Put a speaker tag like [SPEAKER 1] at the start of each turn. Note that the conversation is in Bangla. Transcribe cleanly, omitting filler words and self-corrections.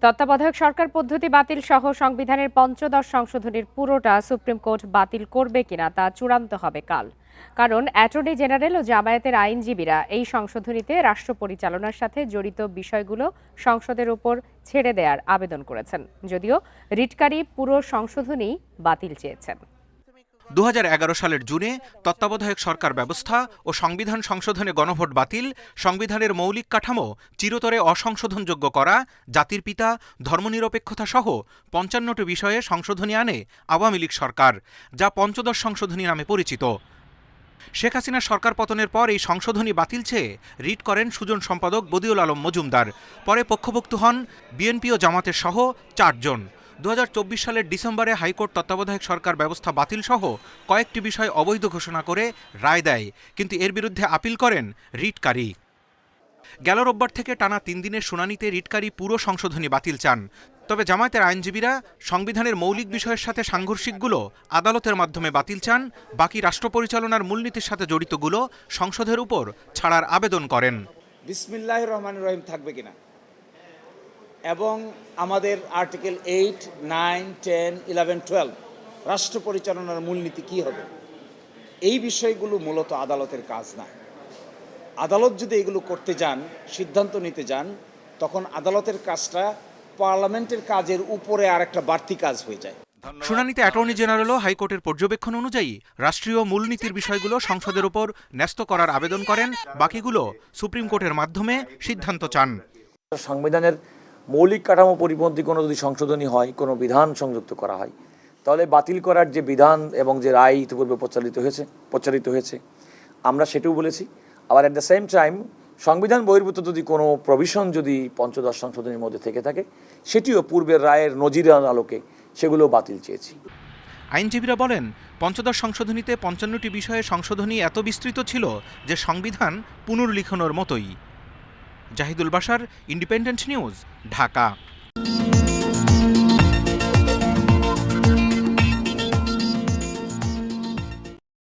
[SPEAKER 1] তত্ত্বাবধায়ক সরকার পদ্ধতি বাতিল সহ সংবিধানের পঞ্চদশ সংশোধনীর পুরোটা সুপ্রিম কোর্ট বাতিল করবে কিনা তা চূড়ান্ত হবে কাল। কারণ অ্যাটর্নি জেনারেল ও জামায়াতের আইনজীবীরা এই সংশোধনীতে রাষ্ট্র পরিচালনার সাথে জড়িত বিষয়গুলো সংসদের উপর ছেড়ে দেওয়ার আবেদন করেছেন, যদিও রিটকারী পুরো সংশোধনী বাতিল চেয়েছেন।
[SPEAKER 2] 2011 সালের জুনে তত্ত্বাবধায়ক সরকার ব্যবস্থা ও সংবিধান সংশোধনে গণভোট বাতিল, সংবিধানের মৌলিক কাঠামো চিরতরে অসংশোধনযোগ্য করা, জাতির পিতা, ধর্মনিরপেক্ষতা সহ 55টি বিষয়ে সংশোধনী আনে আওয়ামী লীগ সরকার, যা পঞ্চদশ সংশোধনী নামে পরিচিত। শেখ হাসিনার সরকার পতনের পর এই সংশোধনী বাতিল চেয়ে রিট করেন সুজন সম্পাদক বদিউল আলম মজুমদার। পরে পক্ষভুক্ত হন বিএনপি ও জামাতের সহ 4 জন। 2024 সালের ডিসেম্বরে হাইকোর্ট তত্ত্বাবধায়ক সরকার ব্যবস্থা বাতিল সহ কয়েকটি বিষয় অবৈধ ঘোষণা করে রায় দেয়, কিন্তু এর বিরুদ্ধে আপিল করেন রিটকারী। গেল রোববার থেকে টানা 3 দিনের শুনানিতে রিটকারী পুরো সংশোধনী বাতিল চান। তবে জামায়াতের আইনজীবীরা সংবিধানের মৌলিক বিষয়ের সাথে সাংঘর্ষিকগুলো আদালতের মাধ্যমে বাতিল চান, বাকি রাষ্ট্র পরিচালনার মূলনীতির সাথে জড়িতগুলো সংসদের উপর ছাড়ার আবেদন করেন।
[SPEAKER 3] বিসমিল্লাহির রহমানির রহিম থাকবে কিনা এবং আমাদের আর্টিকেল 8, 9, 10, 11, 12 রাষ্ট্র পরিচালনার মূলনীতি কী হবে, এই বিষয়গুলো মূলত আদালতের কাজ না। আদালত যদি এগুলো করতে যান, সিদ্ধান্ত নিতে যান, তখন আদালতের কাজটা পার্লামেন্টের কাজের উপরে আর একটা বাড়তি কাজ হয়ে যায়।
[SPEAKER 2] শুনানিতে অ্যাটর্নি জেনারেলও হাইকোর্টের পর্যবেক্ষণ অনুযায়ী রাষ্ট্রীয় মূলনীতির বিষয়গুলো সংসদের উপর ন্যস্ত করার আবেদন করেন, বাকিগুলো সুপ্রিম কোর্টের মাধ্যমে সিদ্ধান্ত চান।
[SPEAKER 4] সংবিধানের মৌলিক কাঠামো পরিপন্থী কোনো যদি সংশোধনী হয়, কোনো বিধান সংযুক্ত করা হয়, তাহলে বাতিল করার যে বিধান এবং যে রায় ইতিপূর্বে প্রচারিত হয়েছে আমরা সেটাও বলেছি। আবার অ্যাট দ্য সেম টাইম সংবিধান বহির্ভূত যদি কোনো প্রভিশন যদি পঞ্চদশ সংশোধনীর মধ্যে থেকে থাকে, সেটিও পূর্বের রায়ের নজিরের আলোকে সেগুলো বাতিল চেয়েছি।
[SPEAKER 2] আইনজীবীরা বলেন, পঞ্চদশ সংশোধনীতে 55টি বিষয়ে সংশোধনী এত বিস্তৃত ছিল যে সংবিধান পুনর্লিখনের মতোই। Zahidul Bashar, independent news, Dhaka.